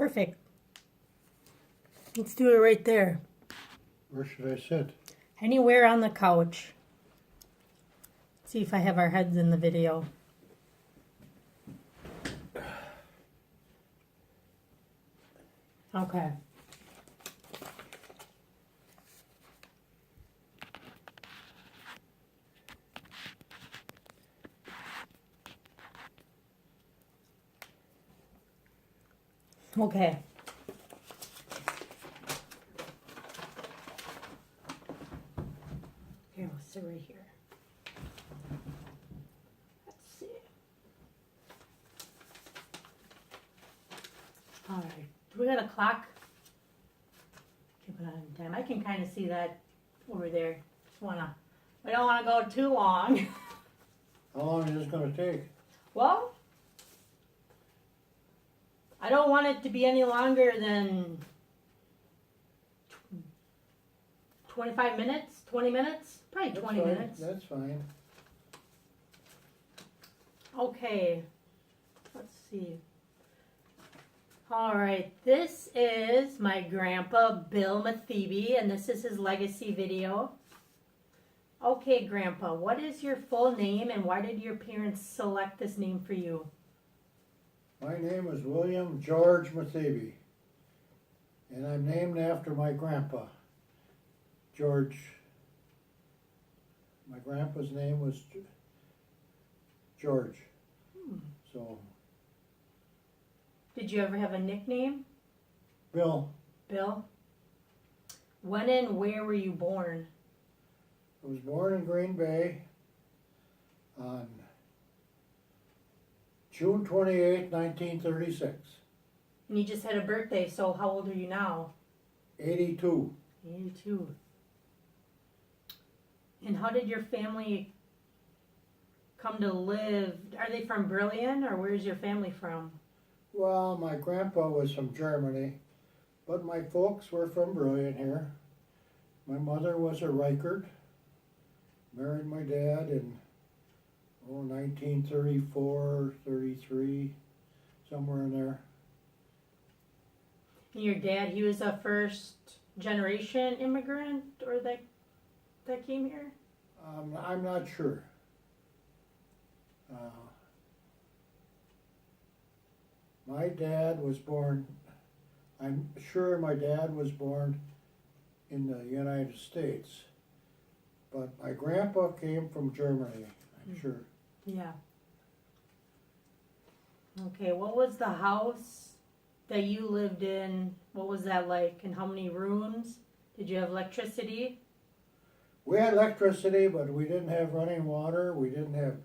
Perfect. Let's do it right there. Where should I sit? Anywhere on the couch. See if I have our heads in the video. Okay. Okay. Here, we'll sit right here. Let's see. All right. Do we got a clock? Keep it on time. I can kind of see that over there. I don't want to go too long. How long is this gonna take? Well, I don't want it to be any longer than 25 minutes, 20 minutes, probably That's 20 fine, minutes. That's fine. Okay, let's see. All right, this is my grandpa, Bill Mathebe, and this is his legacy video. Okay, Grandpa, what is your full name and why did your parents select this name for you? My name is William George Mathebe, and I'm named after my grandpa, George. My grandpa's name was George. So, Did you ever have a nickname, Bill, Bill? When and where were you born? I was born in Green Bay on June 28, 1936, And you just had a birthday, so how old are you now? 82. 82. And how did your family come to live? Are they from Brillion, or where's your family from? Well, my grandpa was from Germany, but my folks were from Brillion here. My mother was a Reichert, married my dad in 1934, 33, somewhere in there. And your dad, he was a first generation immigrant, or that came here? I'm not sure. My dad was born, I'm sure my dad was born in the United States, but my grandpa came from Germany, I'm sure. Yeah. Okay, what was the house that you lived in? What was that like, and how many rooms? Did you have electricity? We had electricity, but we didn't have running water. We didn't have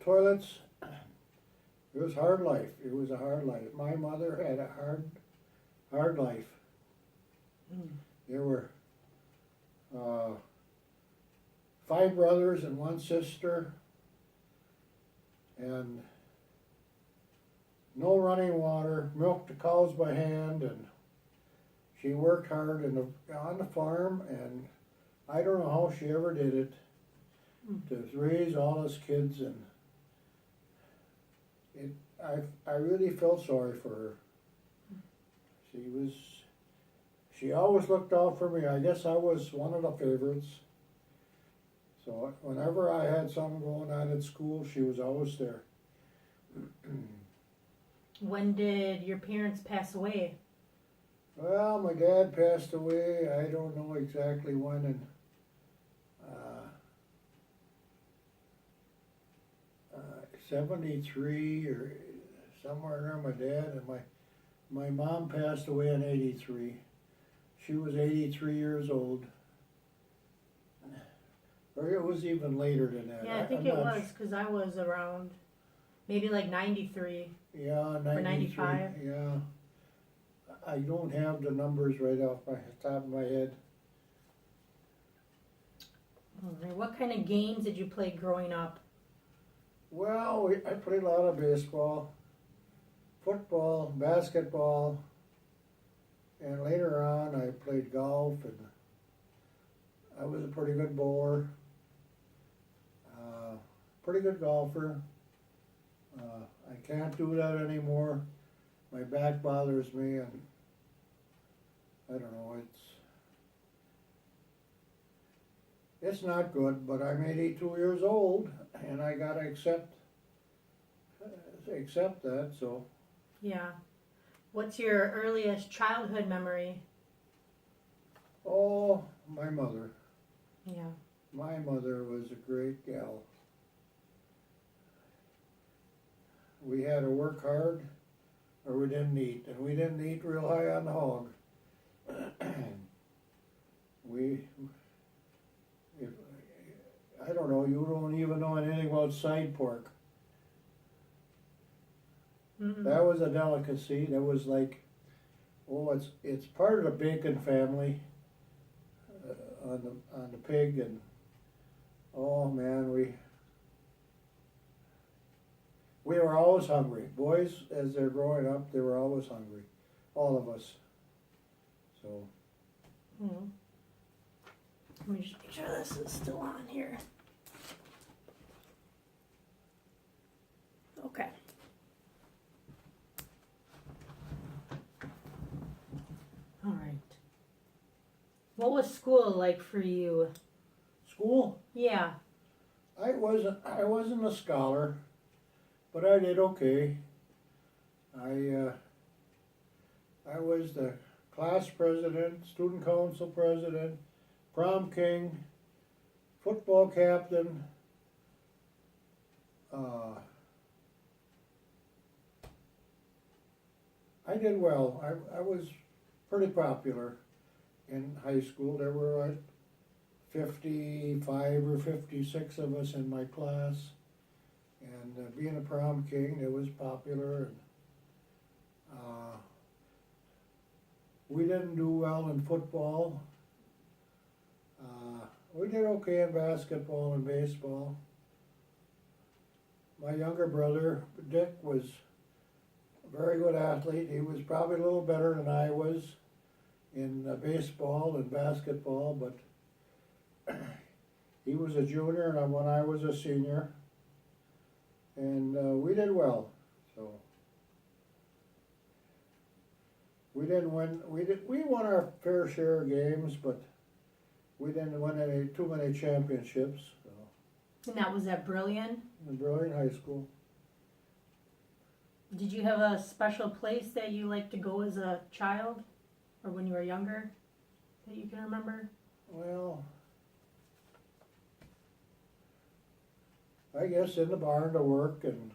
toilets. It was hard life. It was a hard life. My mother had a hard life. There were 5 brothers and 1 sister, and no running water. Milked the cows by hand, and she worked hard on the farm, and I don't know how she ever did it to raise all us kids, and I really felt sorry for her. She always looked out for me. I guess I was one of the favorites. So whenever I had something going on at school, she was always there. When did your parents pass away? Well, my dad passed away, I don't know exactly when, in 73 or somewhere in there, my dad, and my mom passed away in 83. She was 83 years old. Or it was even later than that. Yeah, I think I'm it not was, because I was around maybe like 93. Yeah, 93. 95? Yeah. I don't have the numbers right off my top of my head. All right, what kind of games did you play growing up? Well, I played a lot of baseball, football, basketball, and later on I played golf, and I was a pretty good bowler, pretty good golfer. I can't do that anymore. my back bothers me, and I don't know, it's not good, but I'm 82 years old, and I gotta accept that, so. Yeah. What's your earliest childhood memory? Oh, my mother. Yeah. My mother was a great gal. We had to work hard, or we didn't eat, and we didn't eat real high on the hog. If, I don't know, you don't even know anything about side pork. Mm-mm. That was a delicacy. That was like, oh, it's part of the bacon family on the pig, and oh man, we were always hungry. Boys, as they're growing up, they were always hungry, all of us. So. Mm. Let me just make sure this is still on here. Okay. All right. What was school like for you? School? Yeah. I wasn't a scholar, but I did okay. I was the class president, student council president, prom king, football captain. I did well. I was pretty popular in high school. There were like 55 or 56 of us in my class, and being a prom king, it was popular. And, we didn't do well in football. We did okay in basketball and baseball. My younger brother, Dick, was a very good athlete. He was probably a little better than I was in baseball and basketball, but he was a junior and when I was a senior, and we did well. So we didn't win. We won our fair share of games, but we didn't win too many championships. So. And that was at Brillion? In Brillion High School. Did you have a special place that you liked to go as a child? Or when you were younger? That you can remember? Well, I guess in the barn to work and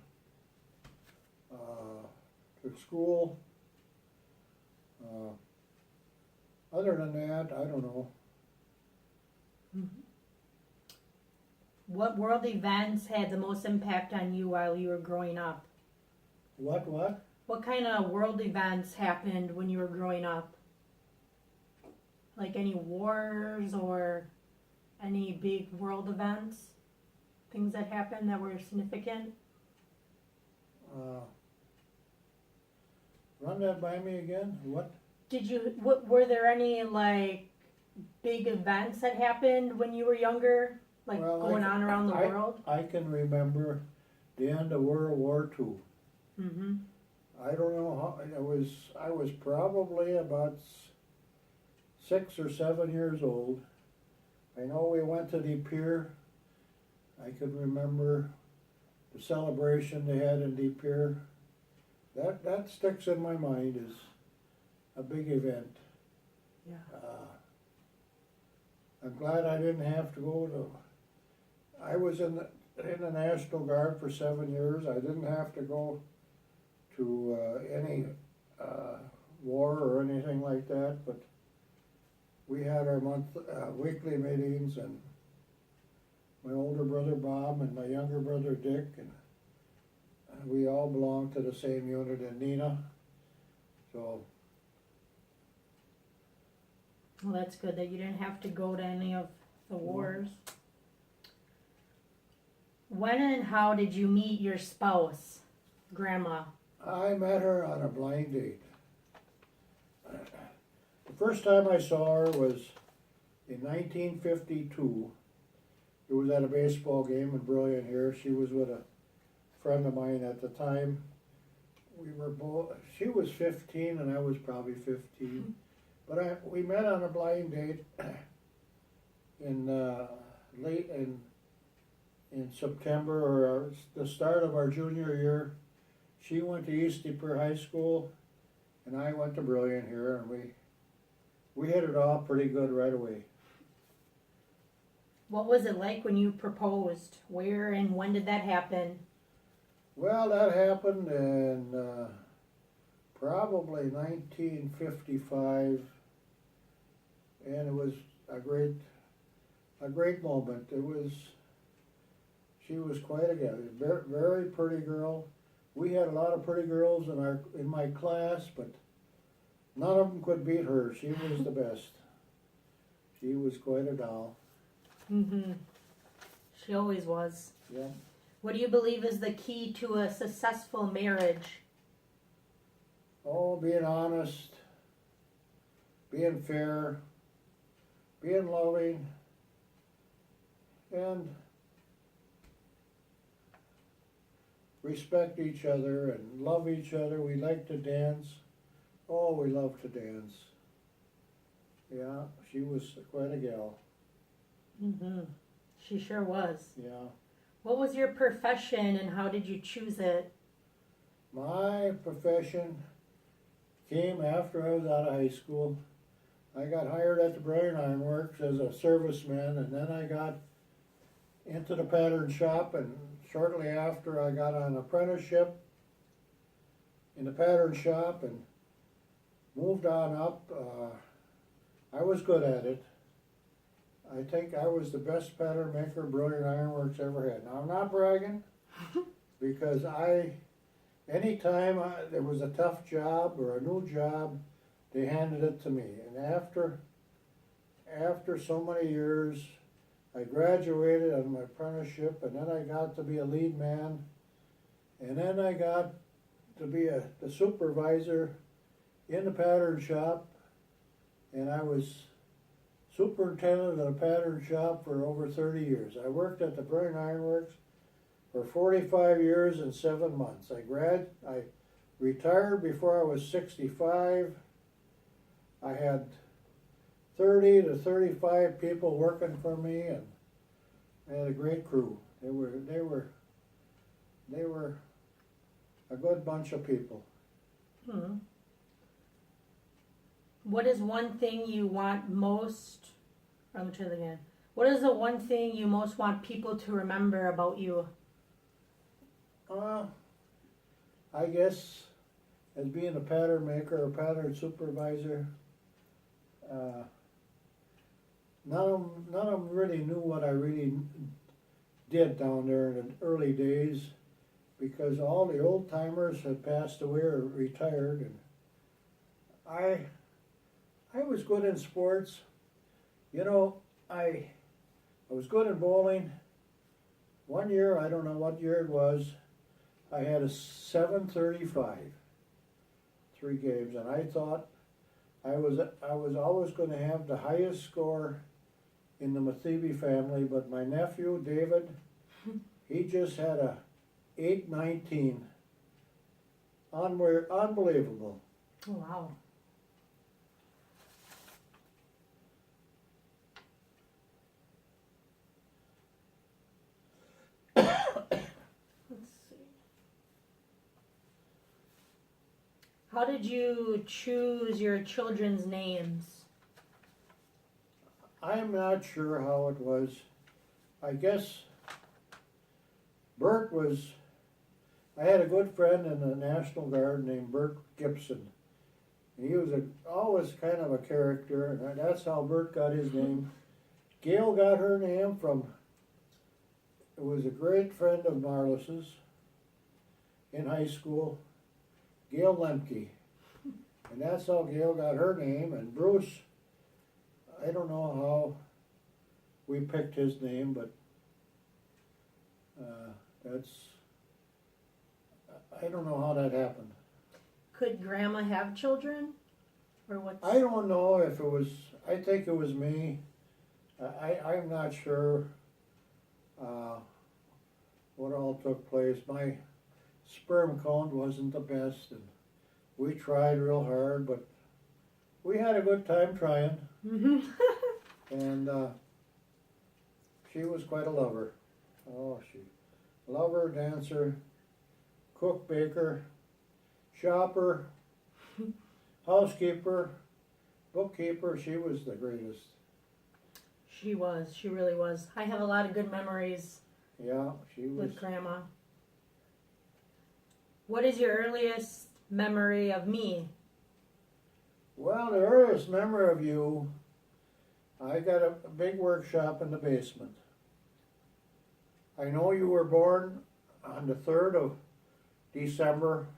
to school. Other than that, I don't know. Mm-hmm. What world events had the most impact on you while you were growing up? What? What kind of world events happened when you were growing up? Like any wars or any big world events? Things that happened that were significant? Run that by me again. What? Were there any like big events that happened when you were younger? Like Well, going on around the world? I can remember the end of World War II. Mm-hmm. I don't know how, I was probably about 6 or 7 years old. I know we went to the pier. I can remember the celebration they had in the pier. That sticks in my mind as a big event. Yeah. I'm glad I didn't have to go to. I was in the National Guard for 7 years. I didn't have to go to any war or anything like that, but we had our weekly meetings, and my older brother Bob and my younger brother Dick, and we all belonged to the same unit in Neenah. So. Well, that's good that you didn't have to go to any of the wars. When and how did you meet your spouse, Grandma? I met her on a blind date. The first time I saw her was in 1952. It was at a baseball game in Brillion here. She was with a friend of mine at the time. we were both, she was 15 and I was probably 15. But we met on a blind date in late in September or the start of our junior year. She went to East Deeper High School and I went to Brilliant here, and we hit it off pretty good right away. What was it like when you proposed? Where and when did that happen? Well, that happened in probably 1955, and it was a great moment. She was quite a gal, very, very pretty girl. We had a lot of pretty girls in my class, but none of them could beat her. She was the best. She was quite a doll. Mm-hmm. She always was. Yeah. What do you believe is the key to a successful marriage? Oh, being honest, being fair, being loving, and respect each other and love each other. We like to dance. Oh, we love to dance. Yeah, she was quite a gal. Mm-hmm. She sure was. Yeah. What was your profession and how did you choose it? My profession came after I was out of high school. I got hired at the Brilliant Iron Works as a serviceman, and then I got into the pattern shop, and shortly after I got an apprenticeship in the pattern shop and moved on up. I was good at it. I think I was the best pattern maker Brilliant Iron Works ever had. Now, I'm not bragging, because anytime there was a tough job or a new job, they handed it to me. And after so many years, I graduated on my apprenticeship, and then I got to be a lead man, and then I got to be the supervisor in the pattern shop, and I was superintendent of the pattern shop for over 30 years. I worked at the Brilliant Iron Works for 45 years and 7 months. I retired before I was 65. I had 30 to 35 people working for me, and I had a great crew. They were a good bunch of people. Hmm. What is one thing you want most? Let me try that again. What is the one thing you most want people to remember about you? I guess as being a pattern maker or pattern supervisor, none of them really knew what I really did down there in the early days, because all the old timers had passed away or retired, and I was good in sports. You know, I was good in bowling. One year, I don't know what year it was, I had a 735, 3 games, and I thought I was always going to have the highest score in the Mathiebe family, but my nephew, David, he just had a 819. Unbelievable. Oh, wow. Let's see. How did you choose your children's names? I'm not sure how it was. I guess Bert was, I had a good friend in the National Guard named Bert Gibson. He was always kind of a character, and that's how Bert got his name. Gail got her name from, it was a great friend of Marlis's in high school, Gail Lemke. And that's how Gail got her name. And Bruce, I don't know how we picked his name, but I don't know how that happened. Could Grandma have children? Or what's... I don't know if it was, I think it was me. I'm not sure what all took place. My sperm count wasn't the best, and we tried real hard, but we had a good time trying, Mhm. and she was quite a lover. Oh, she lover, dancer, cook, baker, shopper, housekeeper, bookkeeper. She was the greatest. She was. She really was. I have a lot of good memories Yeah, she was. with Grandma. What is your earliest memory of me? Well, the earliest memory of you, I got a big workshop in the basement. I know you were born on the 3rd of December.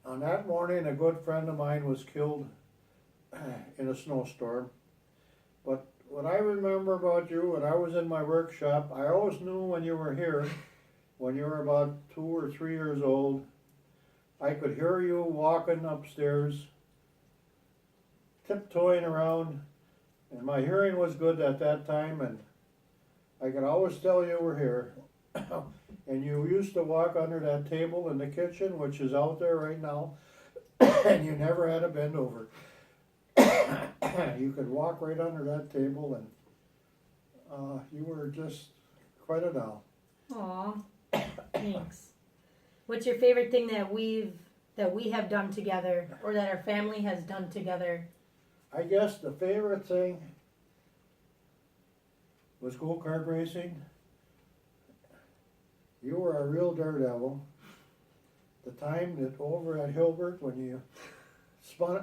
On that morning, a good friend of mine was killed in a snowstorm. But what I remember about you, when I was in my workshop, I always knew when you were here, when you were about 2 or 3 years old, I could hear you walking upstairs, tiptoeing around, and my hearing was good at that time, and I could always tell you were here. And you used to walk under that table in the kitchen, which is out there right now, and you never had to bend over. You could walk right under that table, and you were just quite a doll. Aw, thanks. What's your favorite thing that we have done together, or that our family has done together? I guess the favorite thing was go-kart racing. You were a real daredevil. The time that over at Hilbert, when you spun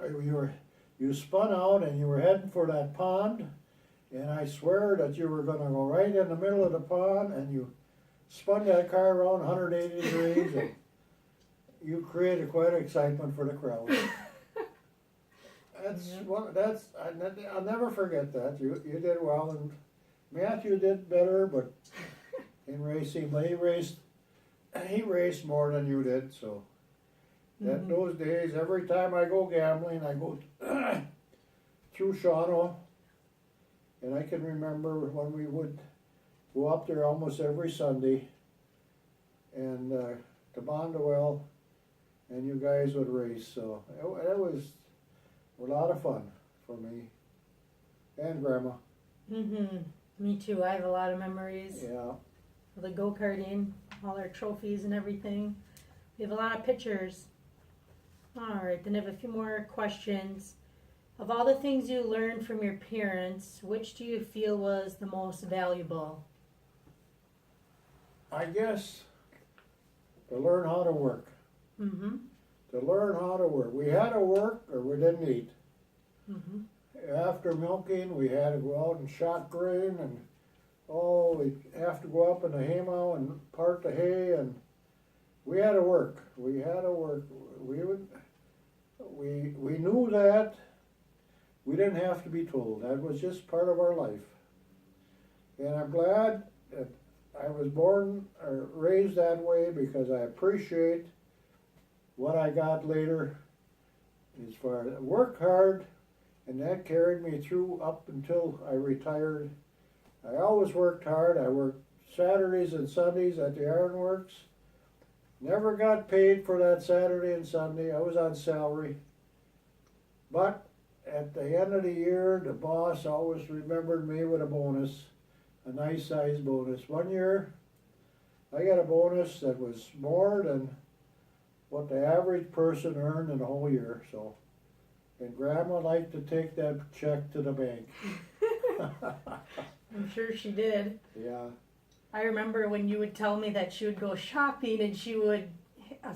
out and you were heading for that pond, and I swear that you were going to go right in the middle of the pond, and you spun that car around 180 degrees, and you created quite an excitement for the crowd. I'll never forget that. You did well, and Matthew did better, but in racing, but he raced more than you did, so that those days, every time I go gambling, I go through Shawano, and I can remember when we would go up there almost every Sunday, and to Bondwell, and you guys would race, so it was a lot of fun for me and Grandma. Me too. I have a lot of memories. Yeah. The go-karting, all our trophies and everything. We have a lot of pictures. Alright, then I have a few more questions. Of all the things you learned from your parents, which do you feel was the most valuable? I guess to learn how to work. To learn how to work. We had to work or we didn't eat. After milking, we had to go out and shock grain, and we'd have to go up in the haymow and part the hay, and we had to work. We had to work. We knew that. We didn't have to be told. That was just part of our life. And I'm glad that I was born or raised that way, because I appreciate what I got later as far as work hard, and that carried me through up until I retired. I always worked hard. I worked Saturdays and Sundays at the ironworks. Never got paid for that Saturday and Sunday. I was on salary. But at the end of the year, the boss always remembered me with a bonus, a nice size bonus. One year, I got a bonus that was more than what the average person earned in a whole year. So, and Grandma liked to take that check to the bank. I'm sure she did. Yeah. I remember when you would tell me that she would go shopping and she would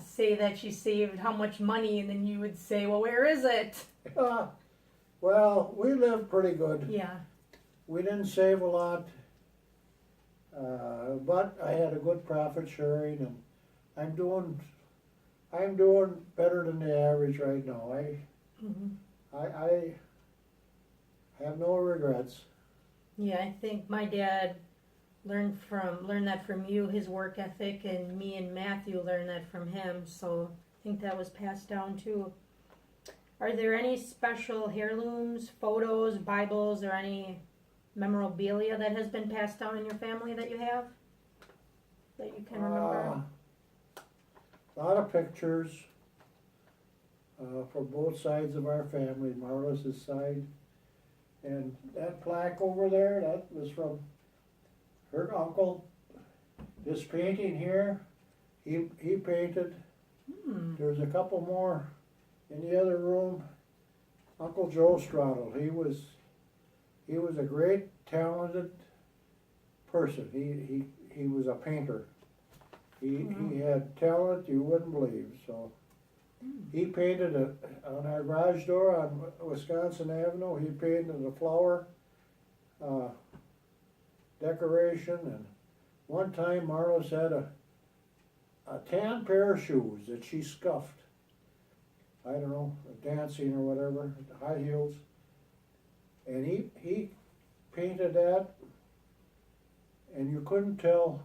say that she saved how much money, and then you would say, well, where is it? Well, we lived pretty good. Yeah. We didn't save a lot, but I had a good profit sharing, and I'm doing better than the average right now. I have no regrets. Yeah, I think my dad learned that from you, his work ethic, and me and Matthew learned that from him, so I think that was passed down too. Are there any special heirlooms, photos, Bibles, or any memorabilia that has been passed down in your family that you have? That you can remember? a lot of pictures for both sides of our family, Marlis's side. And that plaque over there, that was from her uncle. This painting here, he painted. Hmm. There's a couple more in the other room. Uncle Joe Straddle, he was a great, talented person. He was a painter. He had talent you wouldn't believe. So he painted on our garage door on Wisconsin Avenue. He painted a flower decoration, and one time Marlis had a tan pair of shoes that she scuffed. I don't know, dancing or whatever, high heels. And he painted that, and you couldn't tell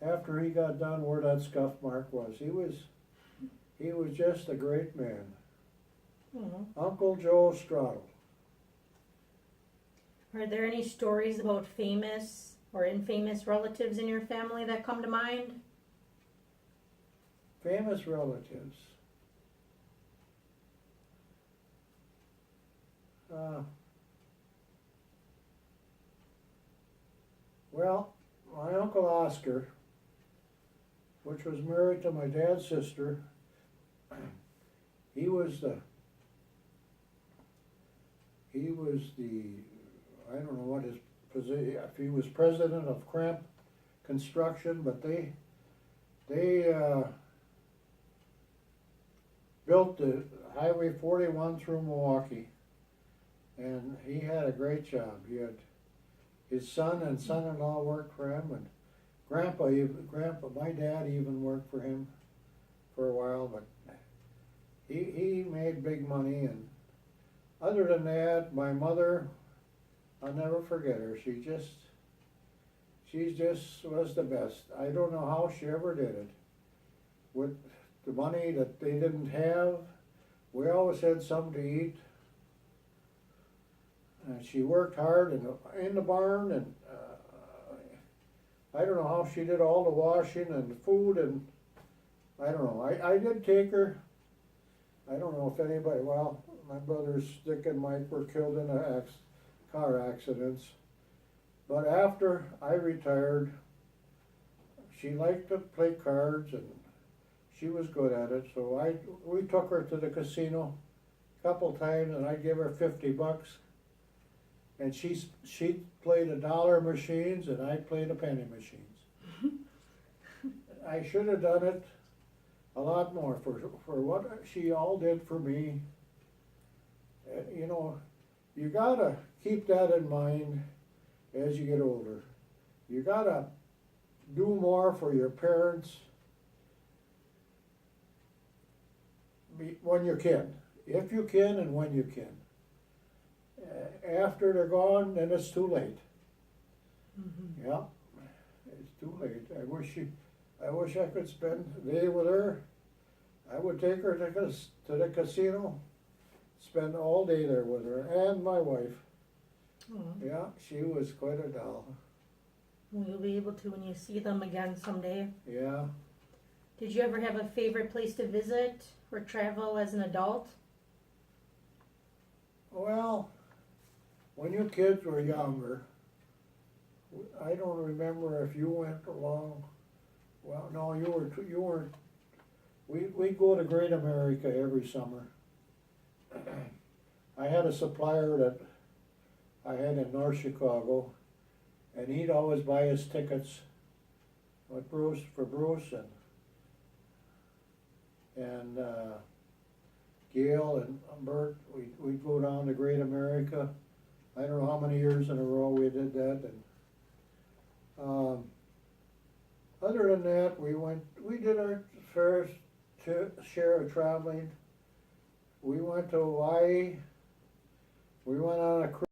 after he got done where that scuff mark was. He was just a great man. Mhm. Uncle Joe Straddle. Are there any stories about famous or infamous relatives in your family that come to mind? Famous relatives. Well, my Uncle Oscar, which was married to my dad's sister, he was the, I don't know what his position, if he was president of Cramp Construction, but they built the Highway 41 through Milwaukee, and he had a great job. He had his son and son-in-law worked for him, and Grandpa, my dad even worked for him for a while, but he made big money. And other than that, my mother, I'll never forget her. She just was the best. I don't know how she ever did it. With the money that they didn't have, we always had something to eat. And she worked hard in the barn, and I don't know how she did all the washing and the food, and I don't know. I did take her. I don't know if anybody, well, my brothers Dick and Mike were killed in car accidents. But after I retired, she liked to play cards, and she was good at it. So we took her to the casino a couple times, and I'd give her $50. And she played the dollar machines, and I played the penny machines. I should have done it a lot more for what she all did for me. You know, you gotta keep that in mind as you get older. You gotta do more for your parents when you can. If you can and when you can. After they're gone, then it's too late. Mm-hmm. Yeah, it's too late. I wish I could spend the day with her. I would take her to the casino, spend all day there with her, and my wife. Mhm. Yeah, she was quite a doll. Well, you'll be able to when you see them again someday. Yeah. Did you ever have a favorite place to visit or travel as an adult? Well, when you kids were younger, I don't remember if you went along. Well, no, you weren't. We go to Great America every summer. I had a supplier that I had in North Chicago, and he'd always buy us tickets with Bruce and Gail and Bert. We'd go down to Great America. I don't know how many years in a row we did that. And other than that, we did our fair share of traveling. We went to Hawaii. We went on a cruise.